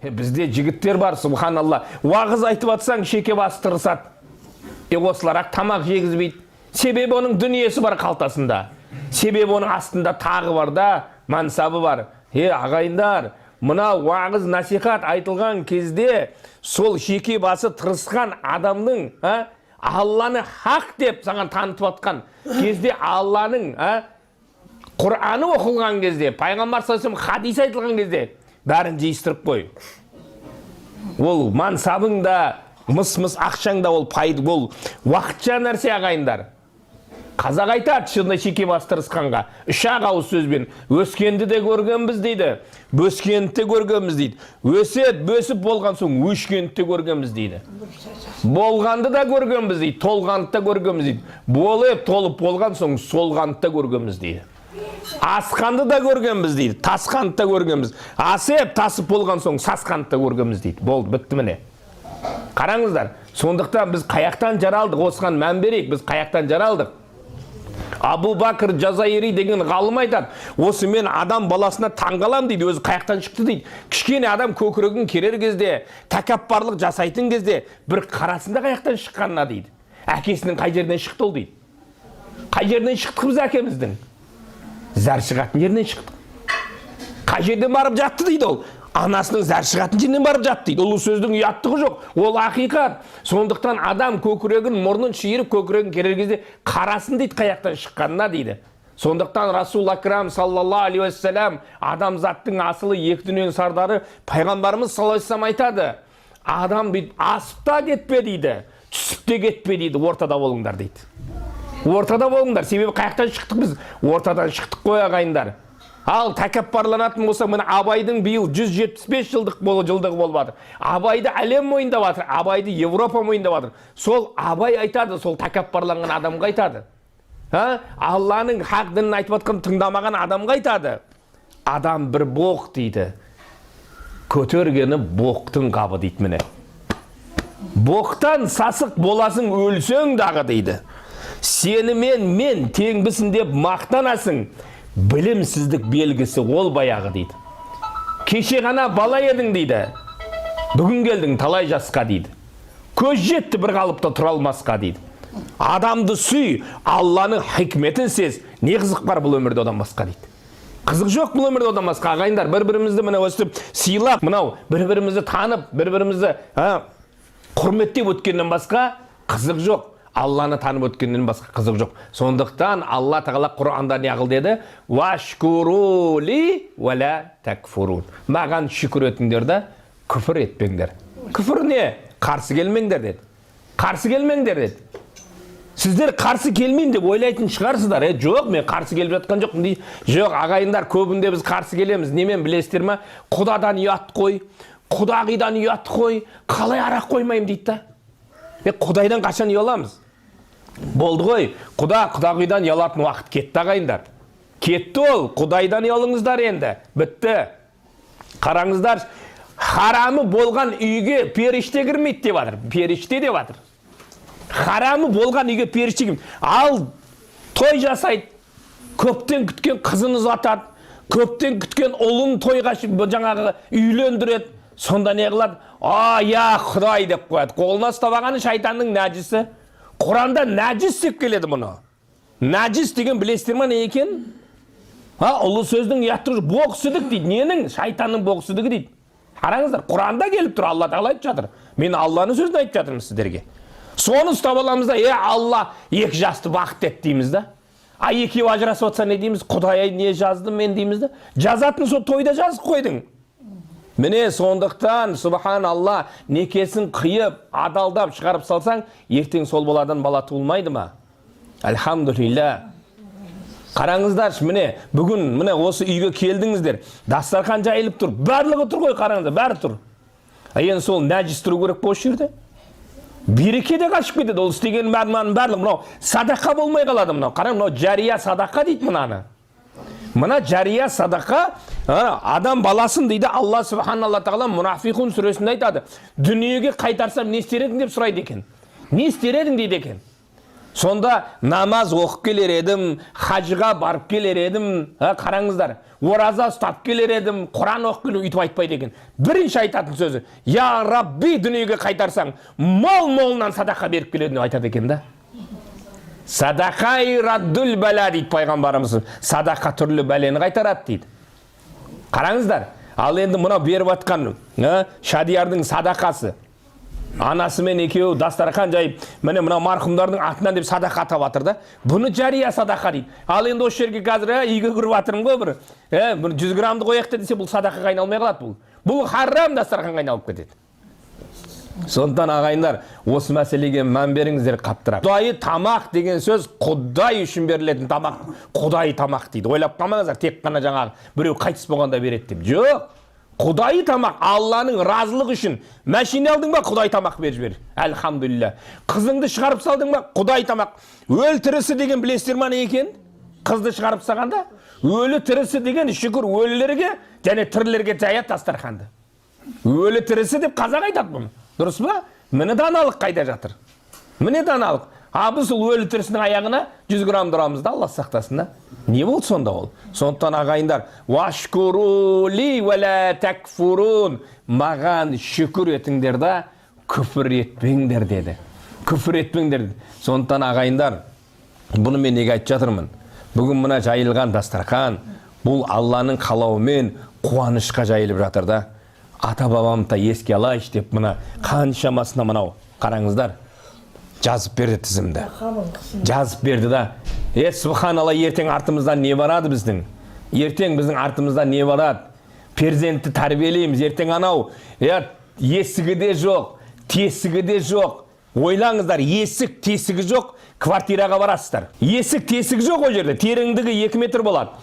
Бізде жігіттер бар, субханалла. Уағыз айтып атсаң, шеке басы тырысады. Осылар тамақ жегізбейді. Себебі оның дүниесі бар қалтасында. Себебі оның астында тағы бар да, мансабы бар. Ағайындар, мына уағыз насихат айтылған кезде сол шеке басы тырысқан адамның Алланы хақ деп саған танытып атқан кезде, Алланың Құр'аны оқылған кезде, пайғамбар саллаллаху алейхи вассалам хадис айтылған кезде бәрін жиыстырып қой. Ол мансабың да, мыс ақшаң да ол пайды, ол уақытша нәрсе, ағайындар. Қазақ айтады, шынында шеке басы тырысқанға үш-ақ ауыз сөзбен: өскенді де көргенбіз дейді, бөскенді де көргенбіз дейді. Бөсіп болған соң өшкенді де көргенбіз дейді. Болғанды да көргенбіз дейді, толғанды да көргенбіз дейді. Болып, толып болған соң солғанды да көргенбіз дейді. Асқанды да көргенбіз дейді, тасқанды да көргенбіз. Асып, тасып болған соң сасқанды да көргенбіз дейді. Болды, бітті міне. Қараңыздар, сондықтан біз қаяқтан жаралдық, осыған мән берейік, біз қаяқтан жаралдық. Абу Бакр Жазайри деген ғалым айтады, осы мен адам баласына таңғалам дейді, өзі қаяқтан шықты дейді. Кішкене адам көкірегін керер кезде, тәкаппарлық жасайтын кезде бір қарасында қаяқтан шыққанына дейді. Әкесінің қай жерден шықты ол дейді. Қай жерден шықтық біз әкеміздің? Зәр шығатын жерден шықтық. Қай жерден барып жатты дейді ол? Анасының зәр шығатын жерден барып жатты дейді. Ол сөздің ұяттығы жоқ, ол ақиқат. Сондықтан адам көкірегін, мұрнын шиырып, көкірегін керер кезде қарасын дейді қаяқтан шыққанына дейді. Сондықтан Расул Акрам саллаллаху алейхи уассалам, адамзаттың асылы, екі дүниенің сардары, пайғамбарымыз саллаллаху алейхи вассалам айтады: адам дейді, асып та кетпе дейді, түсіп те кетпе дейді, ортада болыңдар дейді. Ортада болыңдар. Себебі қаяқтан шықтық біз? Ортадан шықтық қой, ағайындар. Ал тәкаппарланатын болса, мына Абайдың биыл 175 жылдығы болып жатыр. Абайды әлем мойындап жатыр, Абайды Европа мойындап жатыр. Сол Абай айтады, сол тәкаппарланған адамға айтады. Алланың хақ дінін айтып жатқан тыңдамаған адамға айтады: адам бір боқ дейді, көтергені боқтың қабы дейді. Міне, боқтан сасық боласың, өлсең дағы дейді. Сенімен мен теңбісін деп мақтанасың, білімсіздік белгісі ол баяғы дейді. Кеше ғана бала едің дейді, бүгін келдің талай жасқа дейді. Көз жетті бір қалыпта тұра алмасқа дейді. Адамды сүй, Алланың хикметін сез, не қызық бар бұл өмірде одан басқа дейді. Қызық жоқ бұл өмірде одан басқа, ағайындар. Бір-бірімізді мына өстіп сыйлап, мынау бір-бірімізді танып, бір-бірімізді құрметтеп өткеннен басқа қызық жоқ. Алланы танып өткеннен басқа қызық жоқ. Сондықтан Алла тағала Құр'анда не қыл деді? Вашкурули валя такфурун. Маған шүкір етіңдер да күфір етпеңдер. Күфір не? Қарсы келмеңдер деді. Қарсы келмеңдер деді. Сіздер қарсы келмеймін деп ойлайтын шығарсыздар. Жоқ, мен қарсы келіп жатқан жоқпын дейді. Жоқ, ағайындар, көбінде біз қарсы келеміз. Немен білесіздер ма? Құдадан ұят қой, құдағидан ұят қой, қалай арақ қоймайым дейді да. Құдайдан қашан ұяламыз? Болды ғой, құдағидан ұялатын уақыт кетті, ағайындар. Кетті ол, құдайдан ұялыңыздар енді. Бітті. Қараңыздар, харамы болған үйге періште кірмейді деп жатыр. Періште деп жатыр. Харамы болған үйге періште кірмейді. Ал той жасайды, көптен күткен қызын ұзатады, көптен күткен ұлын тойға жаңағы үйлендіреді. Сонда не қылады? Я Құдай деп қояды. Қолына ұстап алғаны шайтанның нәжісі. Құранда нәжіс деп келеді мұны. Нәжіс деген білесіздер ме не екен? Ұлы сөздің ұяттығы боқсыдық дейді. Ненің? Шайтанның боқсыдығы дейді. Қараңыздар, Құранда келіп тұр, Алла тағала айтып жатыр. Мен Алланың сөзін айтып жатырмын сіздерге. Соны ұстап аламыз да, Алла екі жасты бақыт ет дейміз да. Екеуі ажырасып отса не дейміз? Құдай не жазды мен дейміз да. Жазатын сол тойда жазып қойдың. Міне сондықтан, субханалла, некесін қиып, адалдап шығарып салсаң, ертең сол баладан бала туылмайды ма? Альхамдулилля. Қараңыздар, міне, бүгін міне осы үйге келдіңіздер. Дастархан жайылып тұр. Барлығы тұр ғой, қараңыздар, бәрі тұр. Енді сол нәжіс тұру керек осы жерде. Береке де қашып кетеді. Ол істеген барлығы мынау садақа болмай қалады мынау. Қараң, мынау жария садақа дейді мынаны. Мына жария садақа, адам баласын дейді, Алла субханалла тағала Мунафиқун сүресінде айтады. Дүниеге қайтарсам не істер едің деп сұрайды екен. Не істер едің дейді екен. Сонда намаз оқып келер едім, хажыға барып келер едім, қараңыздар, ораза ұстап келер едім, Құран оқып келер, үйтіп айтпайды екен. Бірінші айтатын сөзі, я Рабби, дүниеге қайтарсаң, мол-молынан садақа беріп келеді деп айтады екен да. Садақай раддул бәлә дейді пайғамбарымыз. Садақа түрлі бәлені қайтарады дейді. Қараңыздар, ал енді мынау беріп атқан Шадиярдың садақасы. Анасымен екеуі дастархан жайып, міне мынау марқұмдардың атынан деп садақа атап жатыр да. Бұны жария садақа дейді. Ал енді осы жерге қазір үйге кіріп жатырмын ғой бір. 100 граммды қояйық десе бұл садақаға айналмай қалады бұл. Бұл харам дастарханға айналып кетеді. Сондықтан ағайындар, осы мәселеге мән беріңіздер қаптырақ. Құдайы тамақ деген сөз Құдай үшін берілетін тамақ. Құдайы тамақ дейді. Ойлап қалмаңыздар, тек қана жаңағы біреу қайтыс болғанда береді деп. Жоқ. Құдайы тамақ, Алланың разылығы үшін. Мәшине алдың ба, Құдай тамақ беріп жібер. Әлхамдулилля. Қызыңды шығарып салдың ба, Құдай тамақ. Өл тірісі деген білесіздер ме не екен? Қызды шығарып салғанда, өлі тірісі деген шүкір өлілерге және тірілерге жаят дастарханды. Өлі тірісі деп қазақ айтады бұны. Дұрыс па? Міне даналық қайда жатыр? Міне даналық. Біз өлі тірісінің аяғына 100 грамм тұрамыз да, Алла сақтасын да. Не болды сонда ол? Сондықтан ағайындар, вашкурули вәлә тәкфурун, маған шүкір етіңдер да, күфір етпеңдер деді. Күфір етпеңдер деді. Сондықтан ағайындар, бұны мен неге айтып жатырмын? Бүгін мына жайылған дастархан, бұл Алланың қалауымен қуанышқа жайылып жатыр да. Ата бабамды еске алайыншы деп мына қаншамасына мынау қараңыздар. Жазып берді тізімді. Жазып берді да. Субханалла, ертең артымыздан не барады біздің? Ертең біздің артымыздан не барады? Перзентті тәрбиелейміз. Ертең анау, есігі де жоқ, тесігі де жоқ. Ойлаңыздар, есік, тесігі жоқ, квартираға барасыздар. Есік, тесігі жоқ о жерде. Тереңдігі 2 метр болады.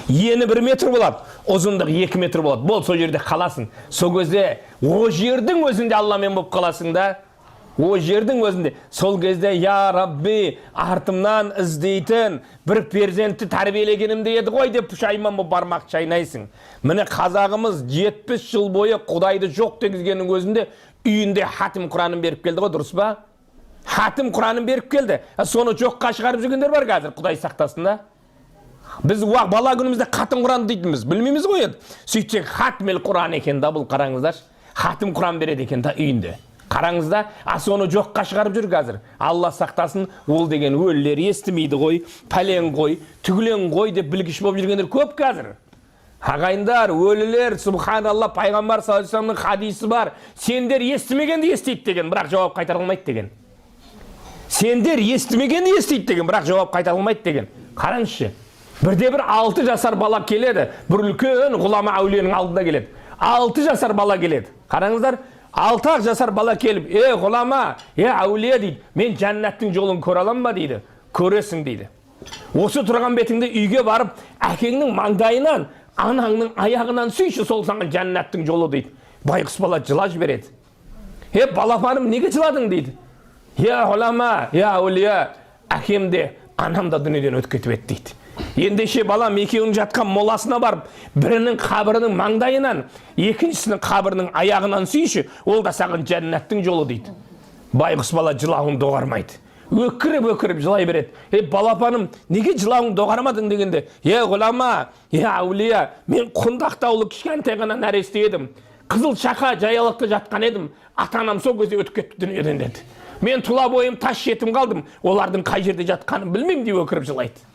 Ені 1 метр болады, ұзындығы 2 метр болады. Бол, сол жерде қаласың. Сол кезде, о жердің өзінде Алламен болып қаласың да. О жердің өзінде. Сол кезде, я Рабби, артымнан іздейтін бір перзентті тәрбиелегенімде еді ғой деп пұшайман бұл бармақ шайнайсың. Міне қазағымыз 70 жыл бойы Құдайды жоқ дегізгеннің өзінде үйінде хатім Құранын беріп келді ғой, дұрыс па? Хатім Құранын беріп келді. Соны жоққа шығарып жүргендер бар қазір, Құдай сақтасын да. Біз бала күнімізде хатім Құран дейтінбіз, білмейміз ғой еді. Сөйтсек хатмел Құран екен да, бұл қараңыздар. Хатім Құран береді екен да үйінде. Қараңызда, соны жоққа шығарып жүр қазір. Алла сақтасын, ол деген өлілер естімейді ғой, пәлен ғой, түгілен ғой деп білгіш болып жүргендер көп қазір. Ағайындар, өлілер, субханалла, пайғамбар саллаллаху алейхи вассаламның хадисі бар. Сендер естімегенді естейді деген, бірақ жауап қайтарылмайды деген. Сендер естімегенді естейді деген, бірақ жауап қайтарылмайды деген. Қараңызшы. Бірде-бір 6 жасар бала келеді. Бір үлкен ғұлама әулиенің алдына келеді. 6 жасар бала келеді. Қараңыздар, 6 жасар бала келіп, ғұлама, әулие дейді, мен жәннаттың жолын көре аламын ба дейді. Көресің дейді. Осы тұрған бетіңде үйге барып, әкеңнің маңдайынан, анаңның аяғынан сүйші, сол саған жәннаттың жолы дейді. Байғұс бала жылап жібереді. Балапаным, неге жыладың дейді. Ғұлама, әулие, әкем де, анам да дүниеден өтіп кетіп еді дейді. Ендеше балам екеуінің жатқан моласына барып, бірінің қабірінің маңдайынан, екіншісінің қабірінің аяғынан сүйші, ол да саған жәннаттың жолы дейді. Байғұс бала жылауын доғармайды. Өкіріп жылай береді. Балапаным, неге жылауын доғармадың дегенде, ғұлама, әулия, мен құндақтаулы кішкентай ғана нәресте едім. Қызыл шақа жаялықта жатқан едім. Ата-анам сол кезде өтіп кетті дүниеден деді. Мен тұла бойым тас жетім қалдым. Олардың қай жерде жатқанын білмеймін деп өкіріп жылайды.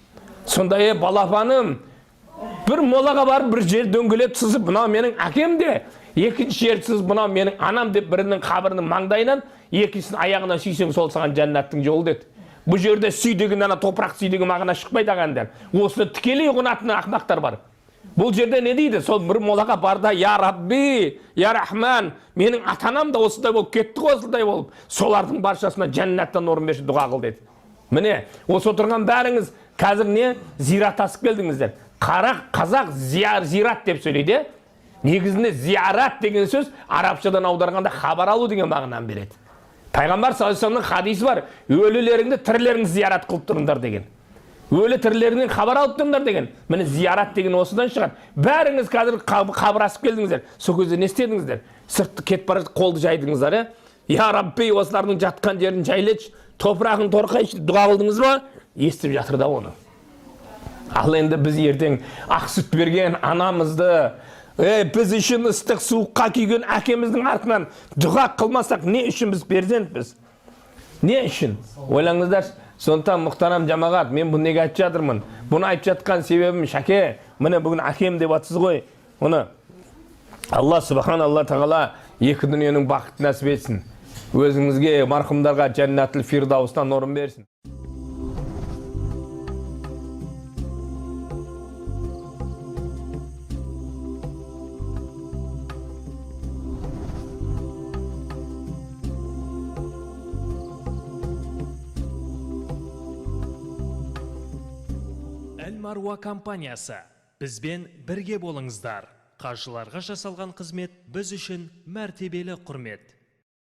Сонда балапаным, бір молаға барып бір жер дөңгелеп сызып, мынау менің әкем де, екінші жер сызып, мынау менің анам деп бірінің қабірінің маңдайынан, екіншісінің аяғынан сүйсең, сол саған жәннаттың жолы деді. Бұл жерде сүй деген топырақ сүй деген мағына шықпайды ағайындар. Осыны тікелей ұғынатын ақымақтар бар. Бұл жерде не дейді? Сол бір молаға барда, я Рабби, я Рахман, менің атанам да осындай болып кетті ғой, осындай болып, солардың баршасына жәннаттан орын берші, дұға қыл деді. Міне, осы отырған бәріңіз қазір не? Зират асып келдіңіздер. Қазақ зират деп сөйлейді. Негізінде зиярат деген сөз арабшадан аударғанда хабар алу деген мағынаны береді. Пайғамбар саллаллаху алейхи вассаламның хадисі бар. Өлілеріңді тірілеріңді зиярат қылып тұрыңдар деген. Өлі тірілерінен хабар алып тұрыңдар деген. Міне зиярат деген осыдан шығады. Бәріңіз қазір қабыр асып келдіңіздер. Сол кезде не істедіңіздер? Сыртты кетіп бара жатып қолды жайдыңыздар, Я Рабби, осылардың жатқан жерін жайлашы, топырағын торқайшы, дұға қылдыңыз ба? Естіп жатыр да оны. Ал енді біз ертең ақ сүт берген анамызды, біз үшін ыстық суыққа күйген әкеміздің артынан дұға қылмасақ, не үшін біз перзентпіз? Не үшін? Ойлаңыздар. Сондықтан мұхтарам жамағат, мен бұны неге айтып жатырмын? Бұны айтып жатқан себебім шәке, міне бүгін әкем деп атсыз ғой. Оны Алла субханалла тағала екі дүниенің бақытын нәсіп етсін. Өзіңізге, марқұмдарға жәннатул фирдаустан орын берсін. Әл-Маруа компаниясы. Бізбен бірге болыңыздар. Қажыларға жасалған қызмет біз үшін мәртебелі құрмет.